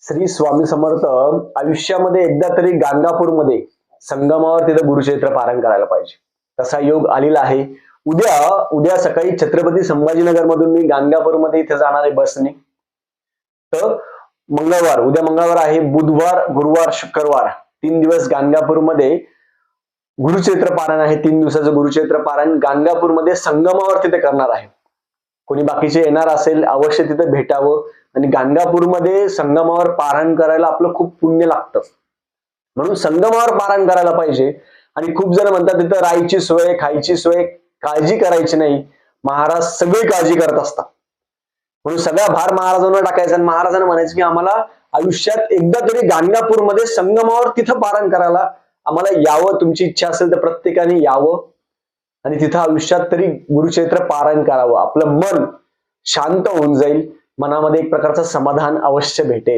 श्री स्वामी समर्थ आयुष्यामध्ये एकदा तरी गाणगापूरमध्ये संगमावर तिथं गुरुचरित्र पारायण करायला पाहिजे, तसा योग आलेला आहे. उद्या सकाळी छत्रपती संभाजीनगर मधून मी गाणगापूरमध्ये इथे जाणार आहे बसने. तर उद्या मंगळवार आहे, बुधवार, गुरुवार, शुक्रवार 3 दिवस गाणगापूरमध्ये गुरुचरित्र पारायण आहे. 3 दिवसाचं गुरुचरित्र पारायण गाणगापूरमध्ये संगमावर तिथे करणार आहे. कोणी बाकीचे येणार असेल अवश्य तिथे भेटावं. आणि गाणगापूरमध्ये संगमावर पारायण करायला आपलं खूप पुण्य लागतं, म्हणून संगमावर पारायण करायला पाहिजे. आणि खूप जण म्हणतात तिथं राहायची सोय, खायची सोय, काळजी करायची नाही. महाराज सगळी काळजी करत असतात, म्हणून सगळा भार महाराजांवर टाकायचा आणि महाराजांना म्हणायचं की आम्हाला आयुष्यात एकदा तरी गाणगापूरमध्ये संगमावर तिथं पारायण करायला आम्हाला यावं. तुमची इच्छा असेल तर प्रत्येकाने यावं आणि तिथं आयुष्यात तरी गुरुचरित्र पारायण करावं. आपलं मन शांत होऊन जाईल, मनामध्ये एक प्रकारचं समाधान अवश्य भेटेल.